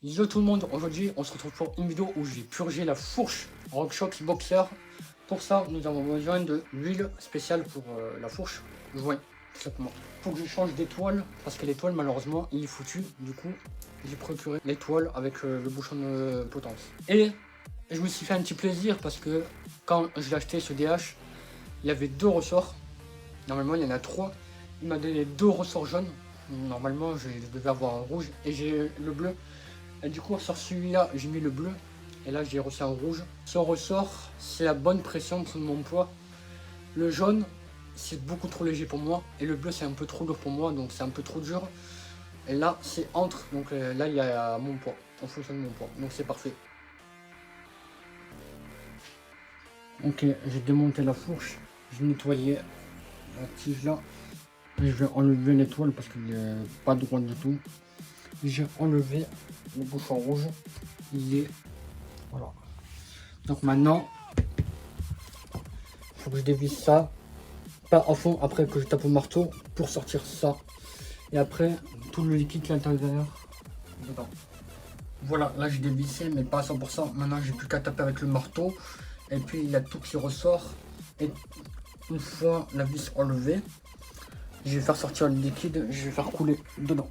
Yo tout le monde, aujourd'hui on se retrouve pour une vidéo où je vais purger la fourche RockShox Boxer. Pour ça, nous avons besoin de l'huile spéciale pour la fourche joint, tout simplement. Faut que je change d'étoile, parce que l'étoile malheureusement il est foutu. Du coup, j'ai procuré l'étoile avec le bouchon de potence. Et je me suis fait un petit plaisir parce que quand je l'ai acheté ce DH, il y avait 2 ressorts. Normalement il y en a 3. Il m'a donné 2 ressorts jaunes. Normalement je devais avoir un rouge et j'ai le bleu. Et du coup sur celui-là j'ai mis le bleu et là j'ai reçu un rouge. Ce ressort c'est la bonne pression pour mon poids. Le jaune c'est beaucoup trop léger pour moi et le bleu c'est un peu trop lourd pour moi, donc c'est un peu trop dur. Et là c'est entre, donc là il y a mon poids, en fonction de mon poids, donc c'est parfait. Ok, j'ai démonté la fourche, j'ai nettoyé la tige là. Et je vais enlever l'étoile parce qu'il n'est pas droit du tout. J'ai enlevé le bouchon rouge. Il est... Voilà. Donc maintenant, il faut que je dévisse ça. Pas à fond, après que je tape au marteau pour sortir ça. Et après, tout le liquide qui est à l'intérieur. Dedans. Voilà, là j'ai dévissé, mais pas à 100%. Maintenant, j'ai plus qu'à taper avec le marteau. Et puis, il y a tout qui ressort. Et une fois la vis enlevée, je vais faire sortir le liquide, je vais faire couler dedans.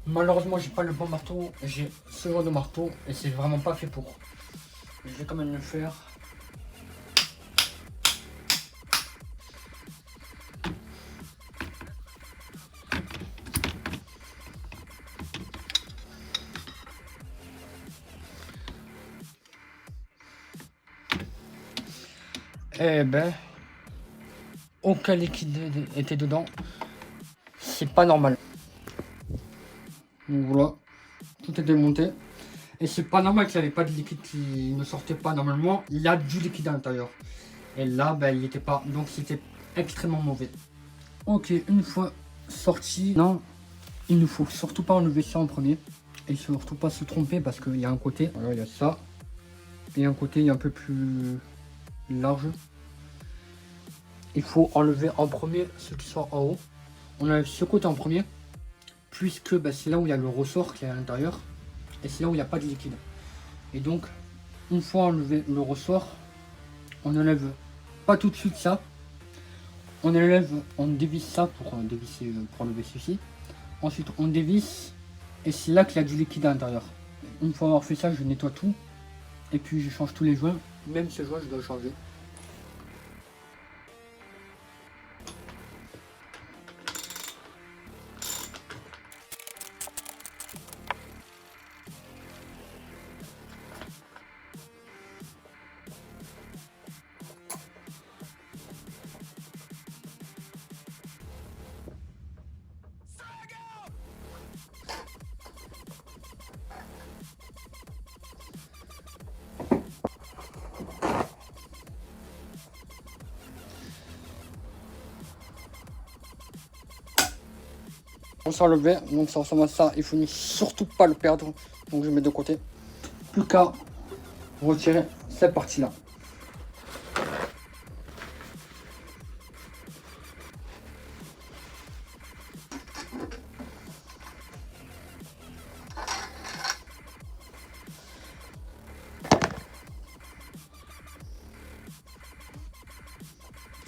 Malheureusement, j'ai pas le bon marteau, j'ai ce genre de marteau et c'est vraiment pas fait pour. Je vais quand même le faire. Eh ben, aucun liquide était dedans. C'est pas normal. Donc voilà, tout est démonté. Et c'est pas normal qu'il n'y avait pas de liquide qui ne sortait pas normalement. Il y a du liquide à l'intérieur. Et là, ben, il n'était pas. Donc c'était extrêmement mauvais. Ok, une fois sorti, non, il ne faut surtout pas enlever ça en premier. Et surtout pas se tromper parce qu'il y a un côté, voilà, il y a ça. Et un côté il est un peu plus large. Il faut enlever en premier ce qui sont en haut. On enlève ce côté en premier, puisque bah, c'est là où il y a le ressort qui est à l'intérieur. Et c'est là où il n'y a pas de liquide. Et donc, une fois enlevé le ressort, on enlève pas tout de suite ça. On enlève, on dévisse ça pour dévisser, pour enlever ceci. Ensuite, on dévisse et c'est là qu'il y a du liquide à l'intérieur. Une fois avoir fait ça, je nettoie tout. Et puis je change tous les joints. Même ce joint, je dois le changer. On s'est enlevé, donc ça ressemble à ça. Il faut surtout pas le perdre. Donc je mets de côté. Plus qu'à retirer cette partie-là.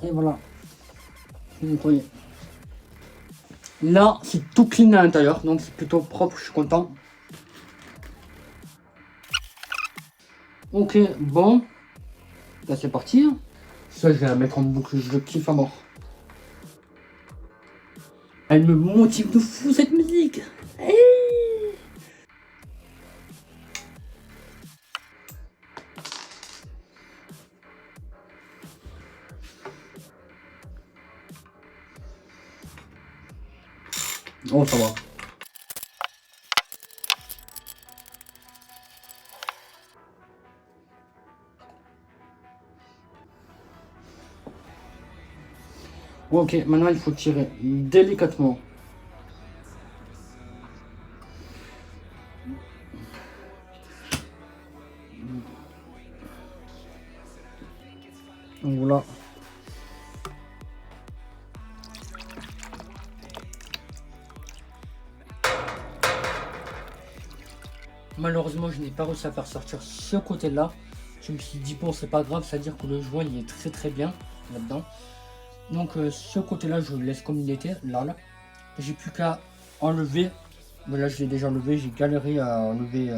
Et voilà. Vous voyez. Là, c'est tout clean à l'intérieur, donc c'est plutôt propre, je suis content. Ok, bon. Là, c'est parti. Ça, je vais la mettre en boucle, je le kiffe à mort. Elle me motive de fou, cette musique. Hey, oh, ça va. Ok, maintenant il faut tirer délicatement. Donc voilà. Malheureusement, je n'ai pas réussi à faire sortir ce côté-là. Je me suis dit, bon, c'est pas grave, c'est-à-dire que le joint il est très très bien là-dedans. Donc, ce côté-là, je le laisse comme il était, là. J'ai plus qu'à enlever. Mais là, je l'ai déjà enlevé. J'ai galéré à enlever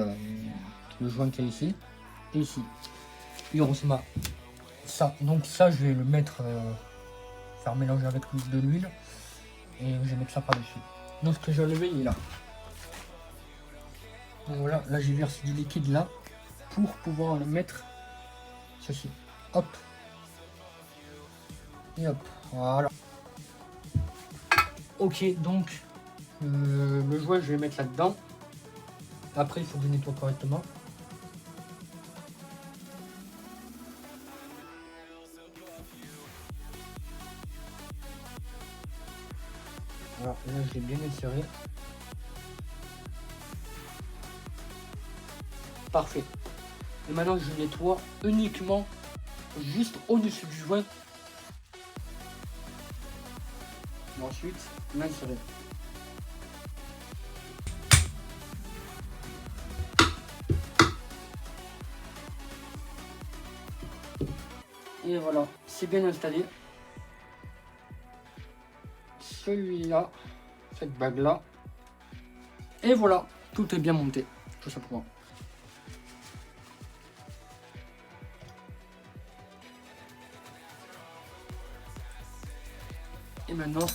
le joint qu'il y a ici et ici. Et heureusement, ça. Donc, ça, je vais le mettre, faire mélanger avec de l'huile. Et je vais mettre ça par-dessus. Donc, ce que j'ai enlevé, il est là. Donc voilà, là j'ai versé du liquide là pour pouvoir le mettre ceci. Hop. Et hop. Voilà. Ok, donc le joint je vais mettre là-dedans. Après il faut que je nettoie correctement. Voilà, là je l'ai bien inséré. Parfait. Et maintenant je nettoie uniquement juste au-dessus du joint. Et ensuite, l'insérer. Et voilà, c'est bien installé. Celui-là, cette bague-là. Et voilà, tout est bien monté, tout simplement. Et maintenant,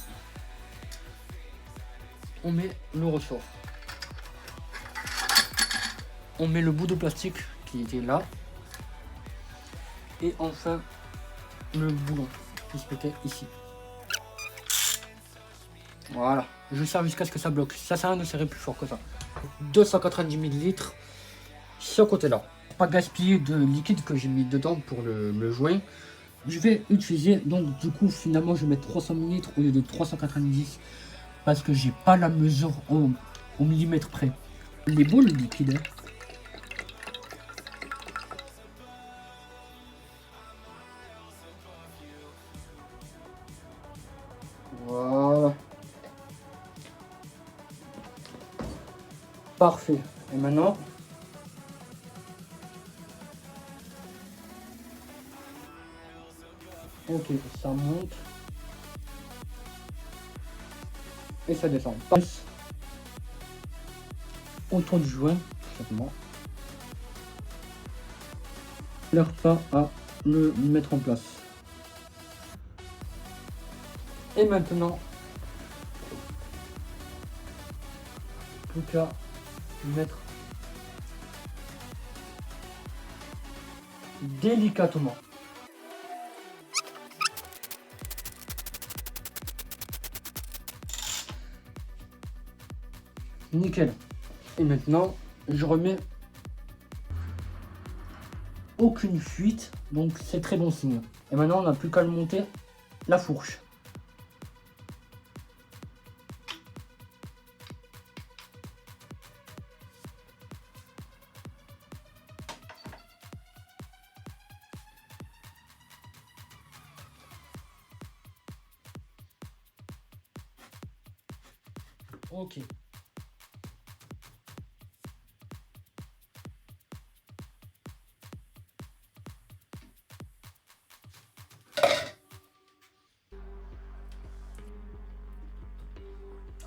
on met le ressort. On met le bout de plastique qui était là. Et enfin, le boulon qui se mettait ici. Voilà. Je serre jusqu'à ce que ça bloque. Ça sert à rien de serrer plus fort que ça. 290 ml. Ce côté-là. Pas gaspiller de liquide que j'ai mis dedans pour le joint. Je vais utiliser, donc du coup, finalement, je vais mettre 300 ml au lieu de 390. Parce que j'ai pas la mesure au millimètre près. Il est beau le liquide, hein. Voilà. Parfait. Et maintenant, ok, ça monte. Et ça descend. Passe autour du joint, tout simplement. L'air pas à le mettre en place. Et maintenant, plus qu'à mettre délicatement. Nickel. Et maintenant, je remets aucune fuite, donc c'est très bon signe. Et maintenant, on n'a plus qu'à le monter la fourche. Ok.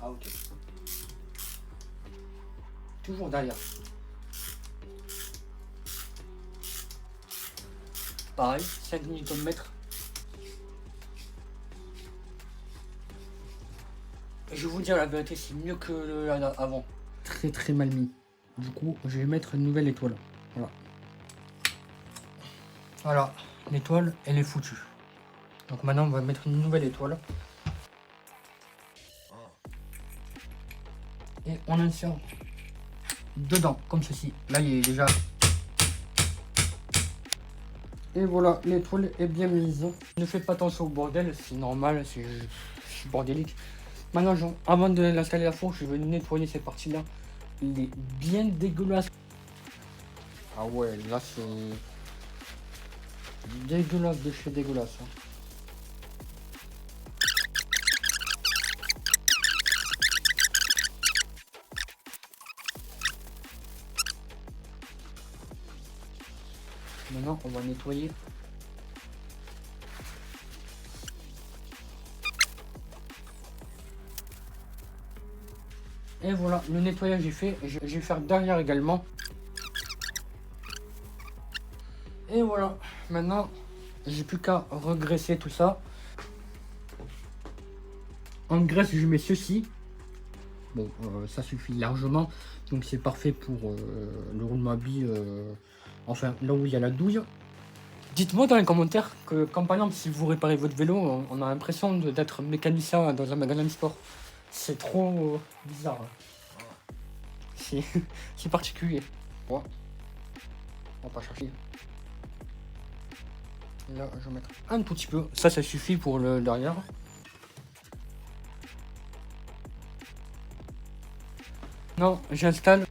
Ah ok. Toujours derrière. Pareil, 5 Nm. Et je vais vous dire la vérité, c'est mieux que avant. Très très mal mis. Du coup, je vais mettre une nouvelle étoile. Voilà. Voilà, l'étoile, elle est foutue. Donc maintenant, on va mettre une nouvelle étoile. Et on insère dedans, comme ceci. Là, il est déjà... Et voilà, l'étoile est bien mise. Ne faites pas attention au bordel, c'est normal, c'est bordélique. Maintenant, avant de l'installer à fond, je vais nettoyer cette partie-là. Il est bien dégueulasse. Ah ouais, là c'est dégueulasse de chez dégueulasse. Hein. Maintenant, on va nettoyer. Et voilà, le nettoyage est fait. Je vais faire derrière également. Et voilà, maintenant, j'ai plus qu'à regraisser tout ça. En graisse, je mets ceci. Bon, ça suffit largement. Donc c'est parfait pour le roulement à billes. Enfin, là où il y a la douille. Dites-moi dans les commentaires que, quand par exemple, si vous réparez votre vélo, on a l'impression d'être mécanicien dans un magasin de sport. C'est trop bizarre. C'est particulier. Ouais. On va pas chercher. Là, je vais mettre un tout petit peu. Ça suffit pour le derrière. Non, j'installe.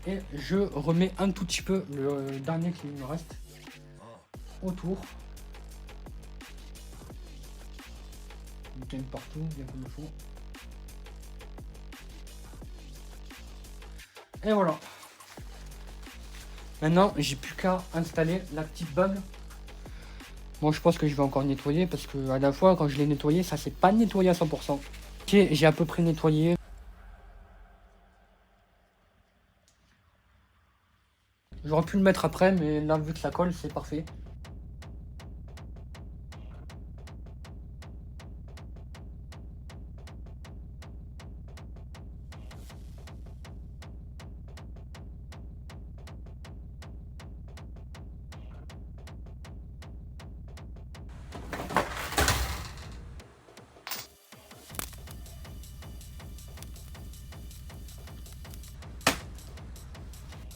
Et je remets un tout petit peu le dernier qui me reste autour. Bien partout, bien comme il faut. Et voilà. Maintenant, j'ai plus qu'à installer la petite bague. Moi, je pense que je vais encore nettoyer parce que à la fois, quand je l'ai nettoyé, ça s'est pas nettoyé à 100%. Ok, j'ai à peu près nettoyé. J'aurais pu le mettre après, mais là, vu que ça colle, c'est parfait.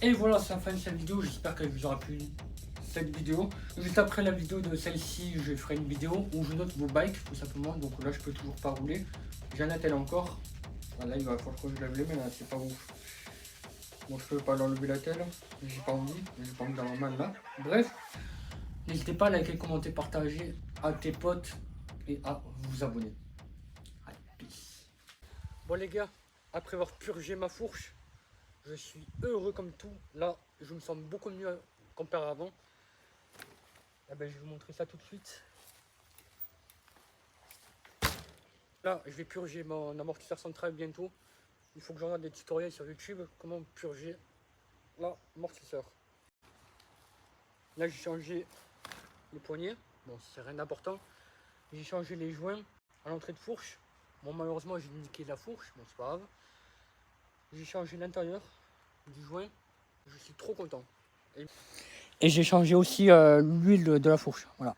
Et voilà, c'est la fin de cette vidéo. J'espère qu'elle vous aura plu, cette vidéo. Juste après la vidéo de celle-ci, je ferai une vidéo où je note vos bikes, tout simplement. Donc là, je peux toujours pas rouler. J'en attelle encore. Là, il va falloir que je lève les mains, là, c'est pas ouf. Bon, je peux pas l'enlever la telle. J'ai pas envie d'avoir mal là. Bref, n'hésitez pas à liker, commenter, partager à tes potes et à vous abonner. Allez, peace. Bon les gars, après avoir purgé ma fourche, je suis heureux comme tout. Là, je me sens beaucoup mieux comparé à avant. Eh ben, je vais vous montrer ça tout de suite. Là, je vais purger mon amortisseur central bientôt. Il faut que j'en ai des tutoriels sur YouTube comment purger l'amortisseur. Là, j'ai changé les poignées. Bon, c'est rien d'important. J'ai changé les joints à l'entrée de fourche. Bon, malheureusement, j'ai niqué la fourche. Bon, c'est pas grave. J'ai changé l'intérieur du joint. Je suis trop content. Et j'ai changé aussi l'huile de la fourche. Voilà.